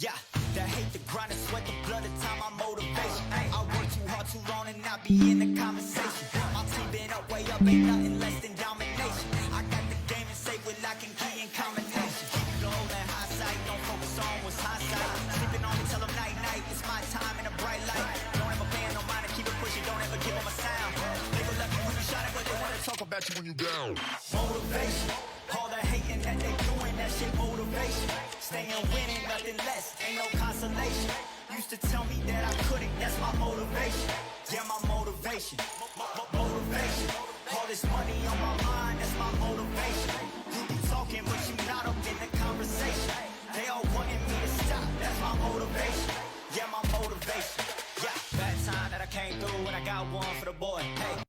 Yeah, that hate the grind and sweat the blood, the time my motivation. I work too hard too long and not be in the conversation. My team been up, way up, ain't nothing less than domination. I got the game and say with lock and key and combination. Keep it low and high sight, don't focus on what's hindsight. Sleeping on me, tell them night night, it's my time in a bright light. Don't ever pay no mind and keep it pushing, don't ever give them a sound. They gon' love you when you shine it, but they wanna talk about you when you down. Motivation, all the hating that they doing, that shit motivation. Staying winning, nothing less, ain't no consolation. Used to tell me that I couldn't, that's my motivation. Yeah, my motivation, motivation. All this money on my mind, that's my motivation. You be talking, but you not up in the conversation. They all wanting me to stop, that's my motivation. Yeah, my motivation. Yeah, bad time that I came through and I got one for the boy. Hey.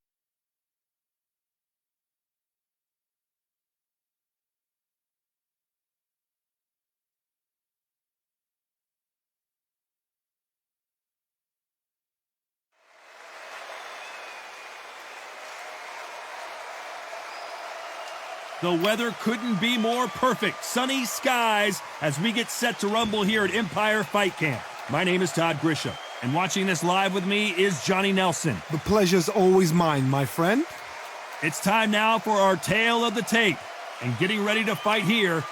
The weather couldn't be more perfect. Sunny skies as we get set to rumble here at Empire Fight Camp. My name is Todd Grisham, and watching this live with me is Johnny Nelson. The pleasure's always mine, my friend. It's time now for our tale of the tape. And getting ready to fight here,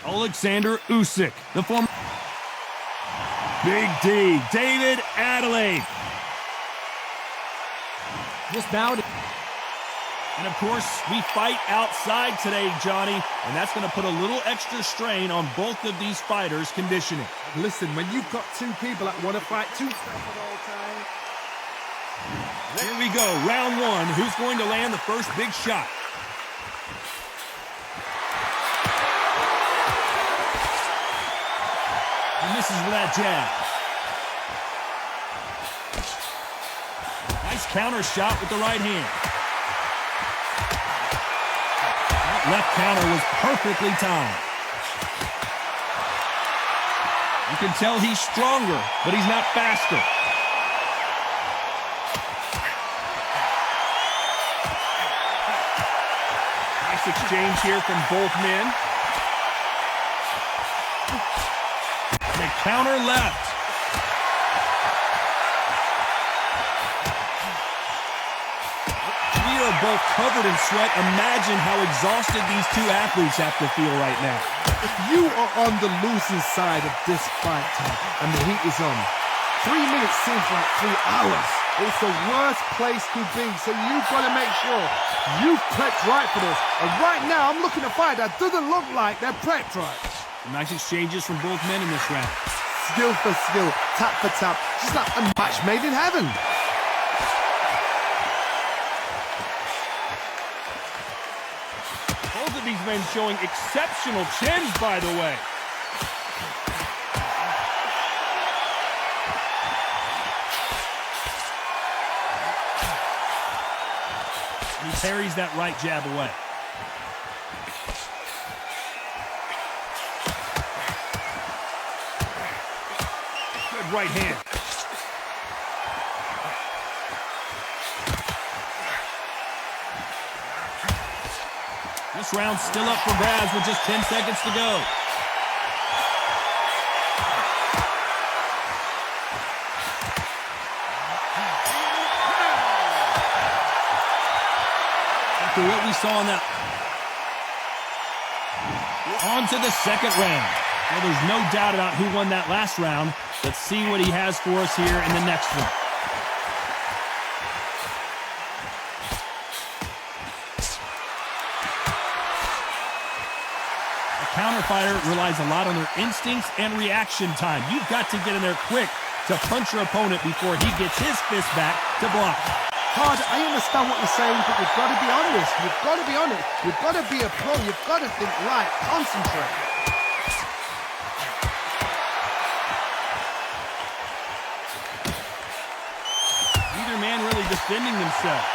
Oleksandr Usyk, the former Big D, David Adeleye. Just bowed. And of course, we fight outside today, Johnny, and that's going to put a little extra strain on both of these fighters' conditioning. Listen, when you've got two people that want to fight two stuff at all time. Here we go, round one. Who's going to land the first big shot? And misses with that jab. Nice counter shot with the right hand. Left counter was perfectly timed. You can tell he's stronger, but he's not faster. Nice exchange here from both men. And a counter left. We are both covered in sweat. Imagine how exhausted these two athletes have to feel right now. If you are on the losing side of this fight time and the heat is on, 3 minutes seems like 3 hours. It's the worst place to be, so you've got to make sure you've prepped right for this. And right now, I'm looking at a fight that doesn't look like they're prepped right. Nice exchanges from both men in this round. Skill for skill, tap for tap, just like a match made in heaven. Both of these men showing exceptional chins, by the way. And he parries that right jab away. Good right hand. This round's still up for grabs with just 10 seconds to go. After what we saw in that... On to the second round. Well, there's no doubt about who won that last round. Let's see what he has for us here in the next one. Counter fighter relies a lot on their instincts and reaction time. You've got to get in there quick to punch your opponent before he gets his fist back to block. Todd, I understand what you're saying, but you've got to be honest. You've got to be honest. You've got to be a pro. You've got to think right. Concentrate. Neither man really defending themselves.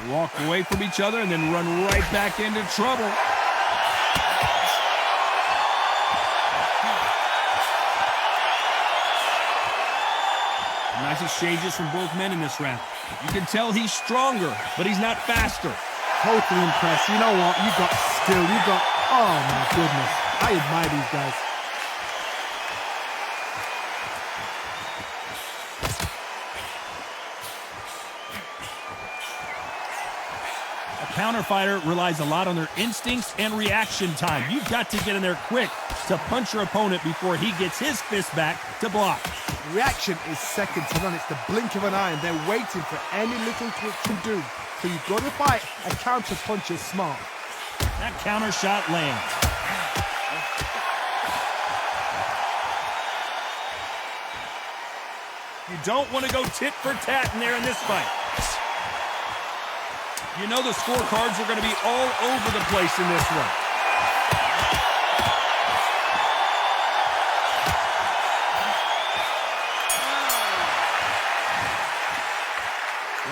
Walk away from each other and then run right back into trouble. Nice exchanges from both men in this round. You can tell he's stronger, but he's not faster. Totally impressed. You know what? You got skill. You got... Oh, my goodness. I admire these guys. A counter fighter relies a lot on their instincts and reaction time. You've got to get in there quick to punch your opponent before he gets his fist back to block. Reaction is second to none. It's the blink of an eye, and they're waiting for any little twitch to do. So you've got to fight a counter puncher smart. That counter shot lands. You don't want to go tit for tat in there in this fight. You know the scorecards are going to be all over the place in this one.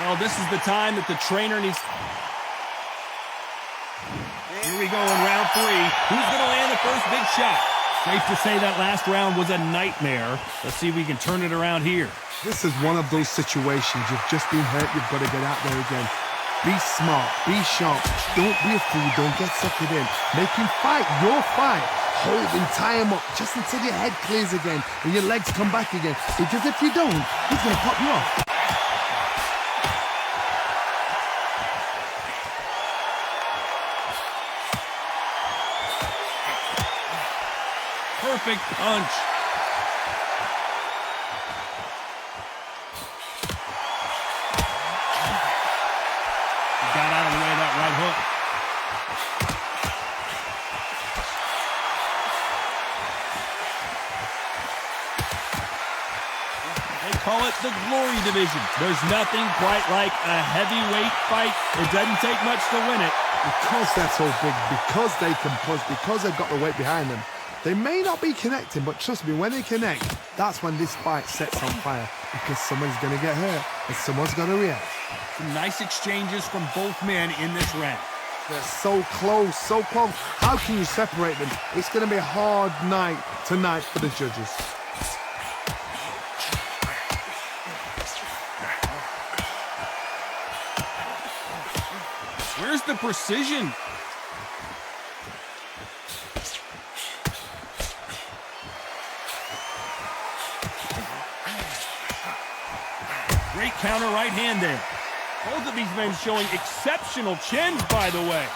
Well, this is the time that the trainer needs... Here we go in round 3. Who's going to land the first big shot? Safe to say that last round was a nightmare. Let's see if we can turn it around here. This is one of those situations. You've just been hurt. You've got to get out there again. Be smart. Be sharp. Don't be a fool. Don't get suckered in. Make him fight your fight. Hold him, tie him up, just until your head clears again and your legs come back again. Because if you don't, he's going to pop you off. Perfect punch. He got out of the way of that right hook. They call it the glory division. There's nothing quite like a heavyweight fight. It doesn't take much to win it. Because they're so big, because they can push, because they've got the weight behind them. They may not be connecting, but trust me, when they connect, that's when this fight sets on fire. Because someone's going to get hurt and someone's going to react. Some nice exchanges from both men in this round. They're so close, so close. How can you separate them? It's going to be a hard night tonight for the judges. Where's the precision? Great counter right hand there. Both of these men showing exceptional chins, by the way.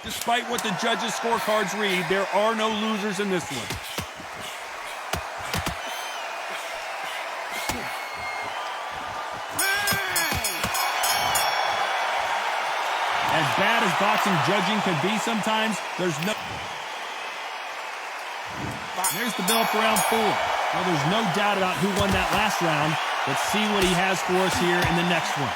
Despite what the judges' scorecards read, there are no losers in this one. As bad as boxing judging can be sometimes, there's no... There's the bell for round 4. Well, there's no doubt about who won that last round. Let's see what he has for us here in the next one.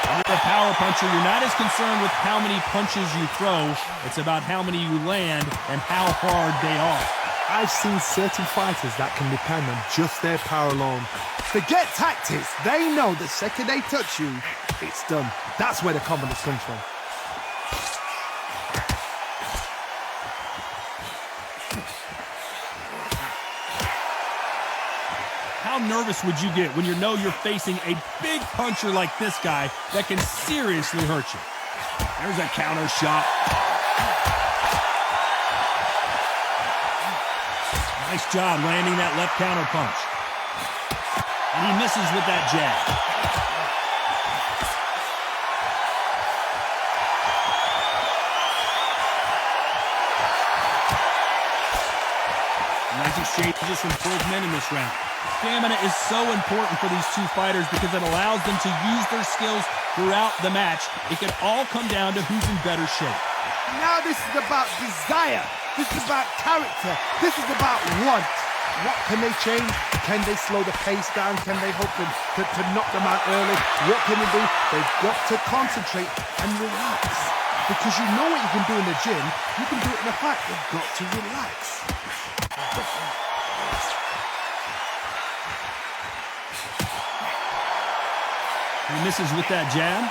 When you're a power puncher, you're not as concerned with how many punches you throw. It's about how many you land and how hard they are. I've seen certain fighters that can depend on just their power alone. Forget tactics. They know the second they touch you, it's done. That's where the confidence comes from. How nervous would you get when you know you're facing a big puncher like this guy that can seriously hurt you? There's a counter shot. Nice job landing that left counter punch. And he misses with that jab. Nice exchanges from both men in this round. Stamina is so important for these two fighters because it allows them to use their skills throughout the match. It can all come down to who's in better shape. Now this is about desire. This is about character. This is about want. What can they change? Can they slow the pace down? Can they hope to knock them out early? What can they do? They've got to concentrate and relax. Because you know what you can do in the gym, you can do it in a fight. You've got to relax. He misses with that jab.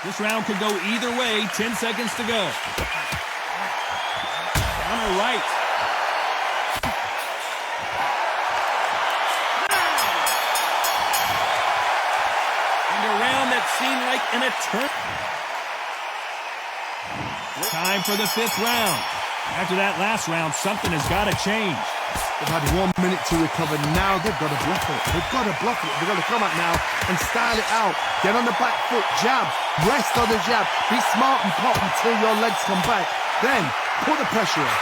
This round could go either way. 10 seconds to go. Down or right. And a round that seemed like an eternity. Time for the 5th round. After that last round, something has got to change. They've had 1 minute to recover. Now they've got to bluff it. They've got to bluff it. They've got to come out now and style it out. Get on the back foot, jab, rest on the jab. Be smart and pop until your legs come back. Then put the pressure on.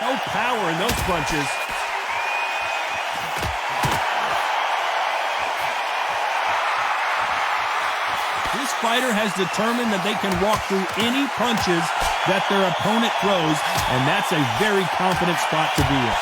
No power in those punches. This fighter has determined that they can walk through any punches that their opponent throws, and that's a very confident spot to be in.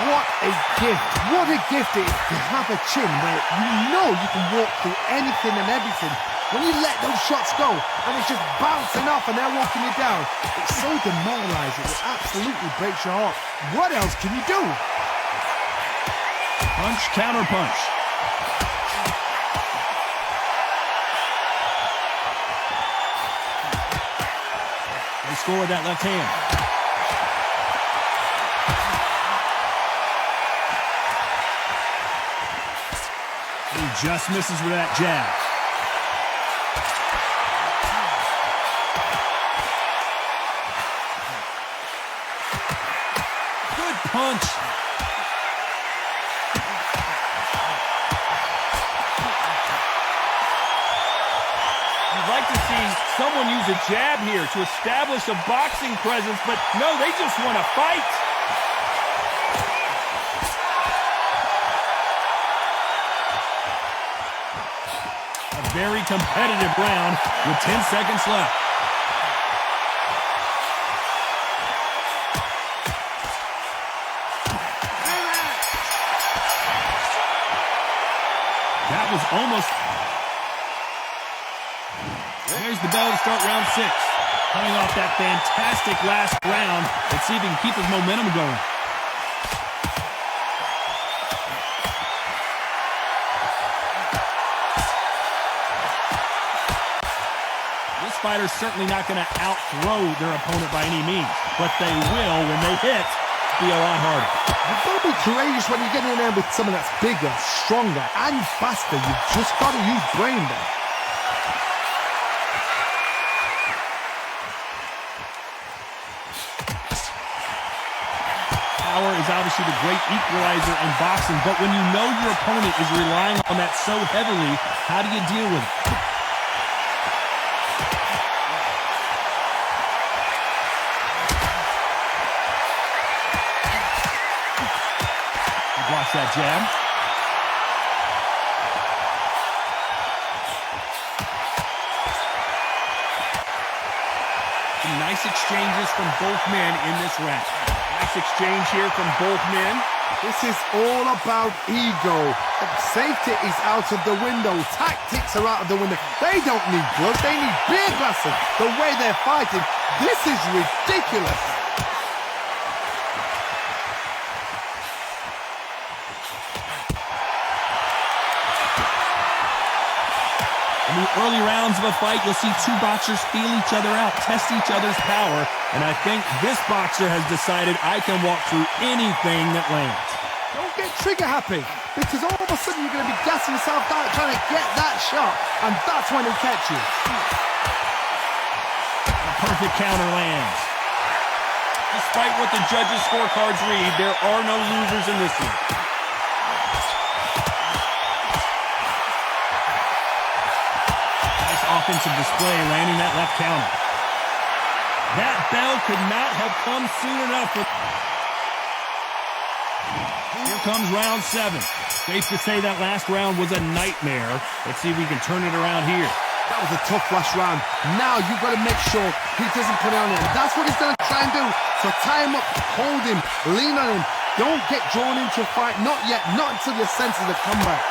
What a gift. What a gift it is to have a chin where you know you can walk through anything and everything. When you let those shots go and it's just bouncing off and they're walking you down, it's so demoralizing. It absolutely breaks your heart. What else can you do? Punch, counter punch. They score with that left hand. He just misses with that jab. Good punch. You'd like to see someone use a jab here to establish a boxing presence, but no, they just want to fight. A very competitive round with 10 seconds left. That was almost... There's the bell to start round 6. Coming off that fantastic last round. Let's see if he can keep his momentum going. This fighter's certainly not going to out-throw their opponent by any means, but they will, when they hit, be a lot harder. You've got to be courageous when you get in there with someone that's bigger, stronger, and faster. You've just got to use brain there. Power is obviously the great equalizer in boxing, but when you know your opponent is relying on that so heavily, how do you deal with it? He blocks that jab. Some nice exchanges from both men in this round. Nice exchange here from both men. This is all about ego. Safety is out of the window. Tactics are out of the window. They don't need gloves. They need beer glasses. The way they're fighting, this is ridiculous. In the early rounds of a fight, you'll see two boxers feel each other out, test each other's power, and I think this boxer has decided I can walk through anything that lands. Don't get trigger happy, because all of a sudden you're going to be gassing yourself out trying to get that shot, and that's when he'll catch you. A perfect counter lands. Despite what the judges' scorecards read, there are no losers in this one. Offensive display, landing that left counter. That bell could not have come soon enough. Here comes round 7. Safe to say that last round was a nightmare. Let's see if we can turn it around here. That was a tough last round. Now you've got to make sure he doesn't put it on him. That's what he's going to try and do. So tie him up, hold him, lean on him. Don't get drawn into a fight. Not yet. Not until your senses have come back.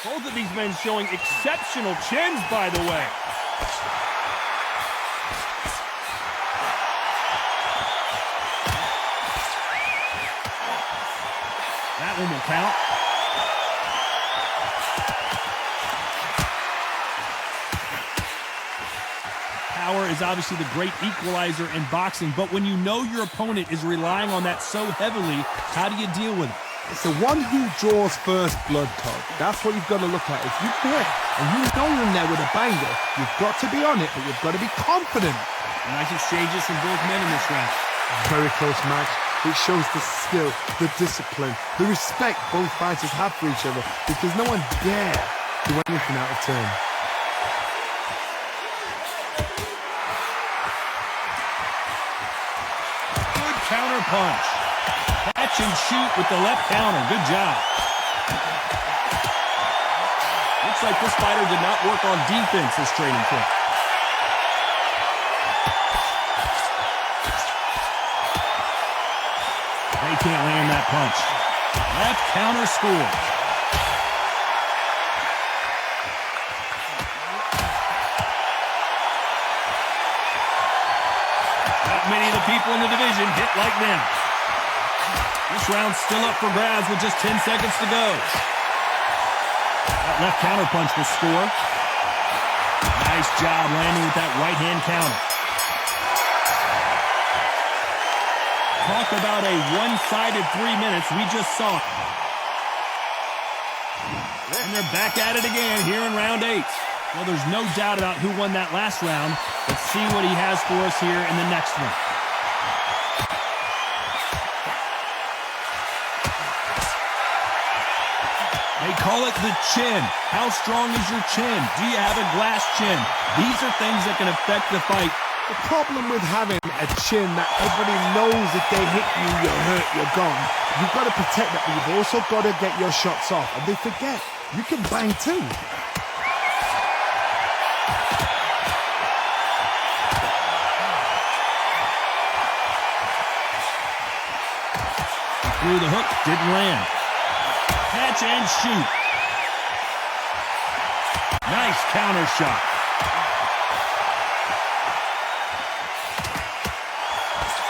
Both of these men showing exceptional chins, by the way. That one will count. Power is obviously the great equalizer in boxing, but when you know your opponent is relying on that so heavily, how do you deal with it? It's the one who draws first blood code. That's what you've got to look at. If you're there and you know you're in there with a banger, you've got to be on it, but you've got to be confident. Nice exchanges from both men in this round. Very close match. It shows the skill, the discipline, the respect both fighters have for each other, because no one dare do anything out of turn. Good counter punch. Catch and shoot with the left counter. Good job. Looks like this fighter did not work on defense this training camp. They can't land that punch. Left counter scores. Not many of the people in the division hit like them. This round's still up for grabs with just 10 seconds to go. That left counter punch will score. Nice job landing with that right hand counter. Talk about a one-sided 3 minutes. We just saw it. And they're back at it again here in round 8. Well, there's no doubt about who won that last round. Let's see what he has for us here in the next one. They call it the chin. How strong is your chin? Do you have a glass chin? These are things that can affect the fight. The problem with having a chin that everybody knows if they hit you, you're hurt, you're gone. You've got to protect that, but you've also got to get your shots off. And they forget, you can bang too. Through the hook, didn't land. Catch and shoot. Nice counter shot.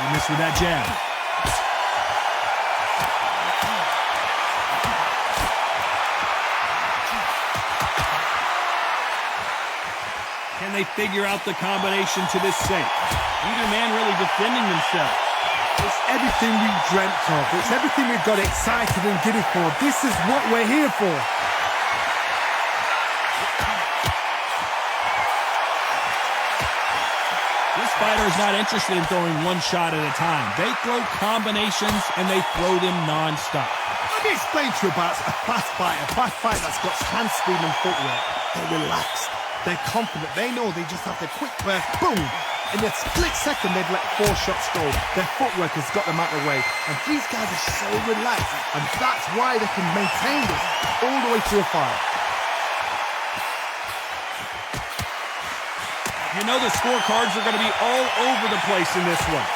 He missed with that jab. Can they figure out the combination to this safe? Neither man really defending themselves. It's everything we dreamt of. It's everything we got excited and giddy for. This is what we're here for. This fighter is not interested in throwing one shot at a time. They throw combinations and they throw them non-stop. Let me explain to you about a fast fighter that's got hand speed and footwork. They're relaxed. They're confident. They know they just have to quick burst, boom. In a split second, they've let 4 shots go. Their footwork has got them out of the way. And these guys are so relaxed. And that's why they can maintain this all the way to a fight. You know the scorecards are going to be all over the place in this one.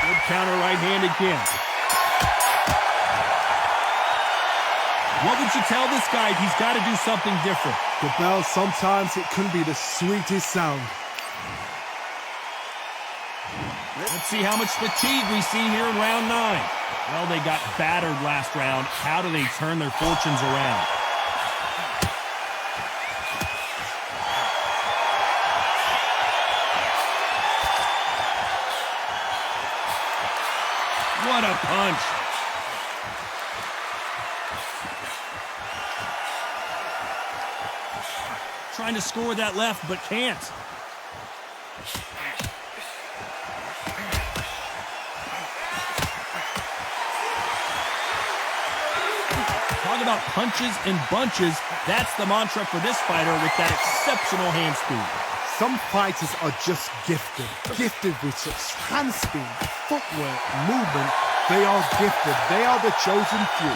Good counter right hand again. What would you tell this guy? He's got to do something different. The bell, sometimes it can be the sweetest sound. Let's see how much fatigue we see here in round 9. Well, they got battered last round. How do they turn their fortunes around? What a punch. Trying to score that left, but can't. Talk about punches and bunches. That's the mantra for this fighter with that exceptional hand speed. Some fighters are just gifted with such hand speed, footwork, movement. They are gifted. They are the chosen few.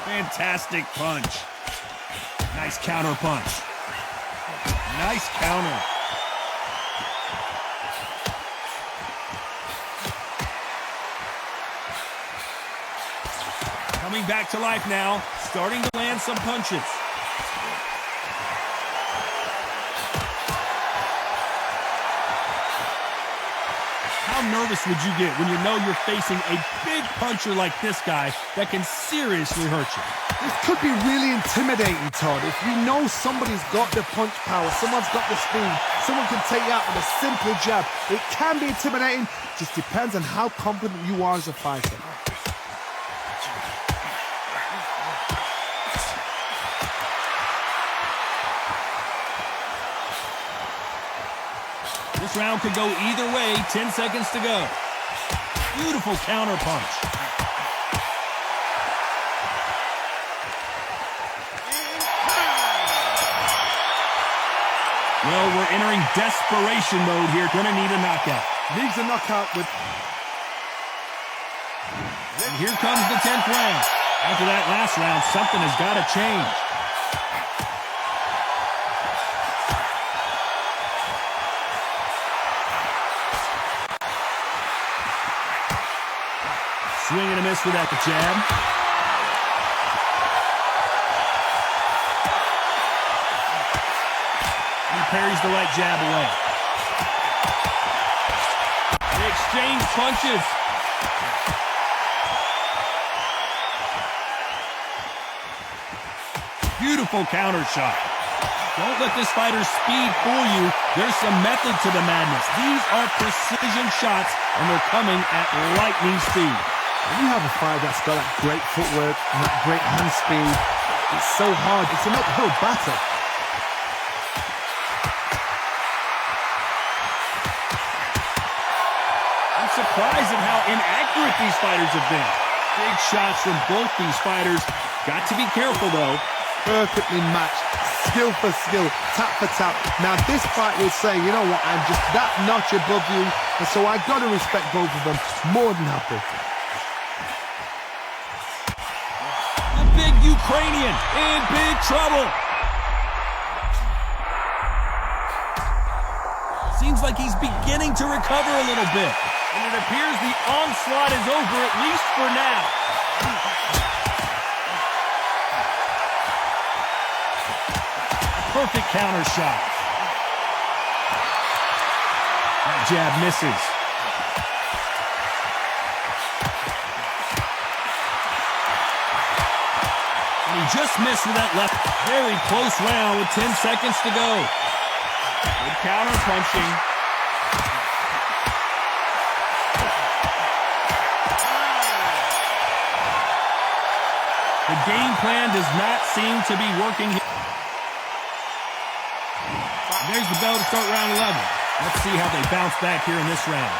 Fantastic punch. Nice counter punch. Nice counter. Coming back to life now, starting to land some punches. nervous would you get when you know you're facing a big puncher like this guy that can seriously hurt you? This could be really intimidating, Todd. If you know somebody's got the punch power, someone's got the speed, someone can take you out with a simple jab, it can be intimidating. Just depends on how confident you are as a fighter. This round could go either way. 10 seconds to go. Beautiful counter punch. Well, we're entering desperation mode here. Gonna need a knockout. Needs a knockout with... And here comes the 10th round. After that last round, something has got to change. Swing and a miss with that jab. He parries the right jab away. They exchange punches. Beautiful counter shot. Don't let this fighter's speed fool you. There's some method to the madness. These are precision shots, and they're coming at lightning speed. When you have a fighter that's got that great footwork and that great hand speed, it's so hard. It's an uphill battle. I'm surprised at how inaccurate these fighters have been. Big shots from both these fighters. Got to be careful, though. Perfectly matched, skill for skill, tap for tap. Now this fight will say, you know what, I'm just that notch above you, and so I got to respect both of them. More than happy. The big Ukrainian in big trouble. Seems like he's beginning to recover a little bit, and it appears the onslaught is over, at least for now. Perfect counter shot. That jab misses. And he just missed with that left. Very close round with 10 seconds to go. Good counter punching. The game plan does not seem to be working here. There's the bell to start round 11. Let's see how they bounce back here in this round.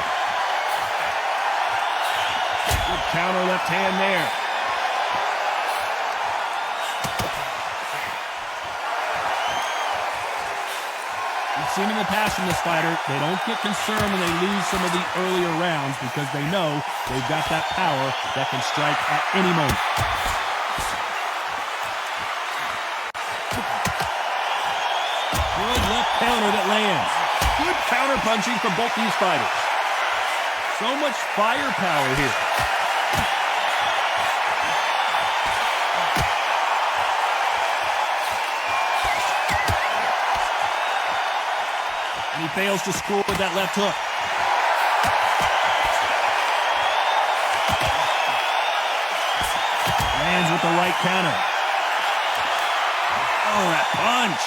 Good counter left hand there. We've seen in the past from this fighter, they don't get concerned when they lose some of the earlier rounds because they know they've got that power that can strike at any moment. Good left counter that lands. Good counter punching from both these fighters. So much firepower here. And he fails to score with that left hook. Lands with the right counter. Oh, that punch.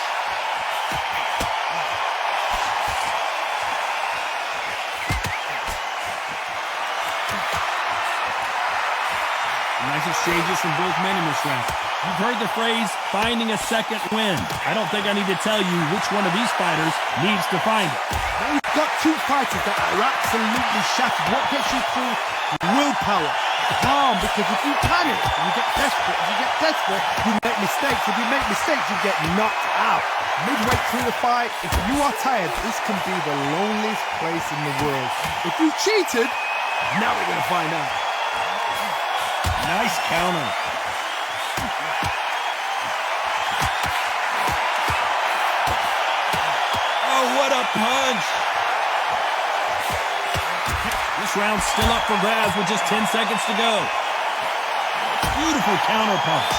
Nice exchanges from both men in this round. You've heard the phrase, finding a second win. I don't think I need to tell you which one of these fighters needs to find it. Now you've got two fighters that are absolutely shattered. What gets you through? Willpower. Calm, because if you panic, you get desperate. If you get desperate, you make mistakes. If you make mistakes, you get knocked out. Midway through the fight, if you are tired, this can be the loneliest place in the world. If you cheated, now we're going to find out. Nice counter. Oh, what a punch. This round's still up for grabs with just 10 seconds to go. Beautiful counter punch.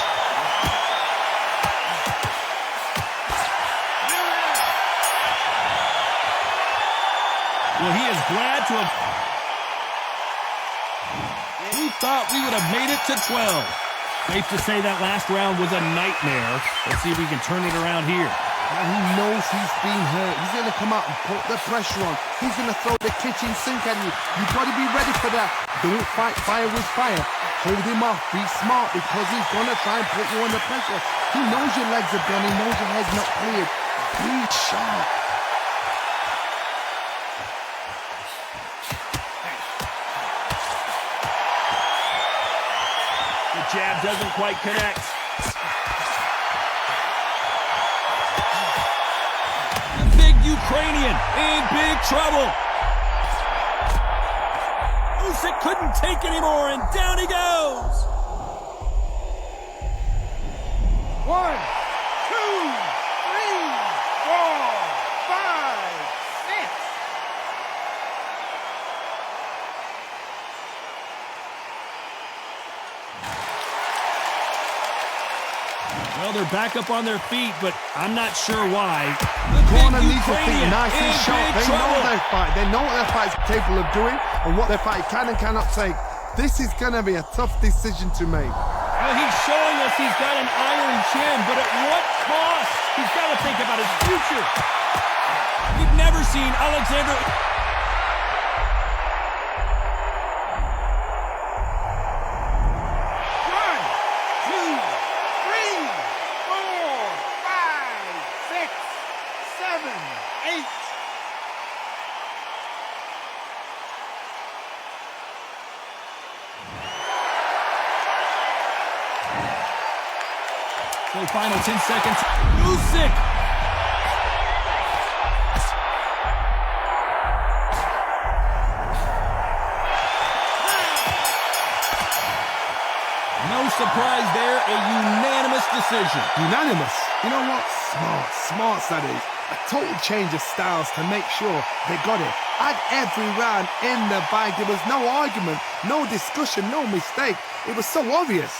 Well, he is glad to have... We thought we would have made it to 12. Safe to say that last round was a nightmare. Let's see if we can turn it around here. And he knows he's been hurt. He's going to come out and put the pressure on. He's going to throw the kitchen sink at you. You've got to be ready for that. Don't fight fire with fire. Hold him off. Be smart because he's going to try and put you under pressure. He knows your legs are gone. He knows your head's not cleared. Be sharp. The jab doesn't quite connect. The big Ukrainian in big trouble. Usyk couldn't take anymore, and down he goes. 1, 2, 3, 4, 5, 6. Well, they're back up on their feet, but I'm not sure why. Corner needs to think nice and sharp. They know their fight. They know what their fight's capable of doing and what their fight can and cannot take. This is going to be a tough decision to make. Well, he's showing us he's got an iron chin, but at what cost? He's got to think about his future. We've never seen Oleksandr... So final 10 seconds. Usyk! No surprise there, a unanimous decision. Unanimous? You know what? Smart that is. A total change of styles to make sure they got it. At every round in the bag, there was no argument, no discussion, no mistake. It was so obvious.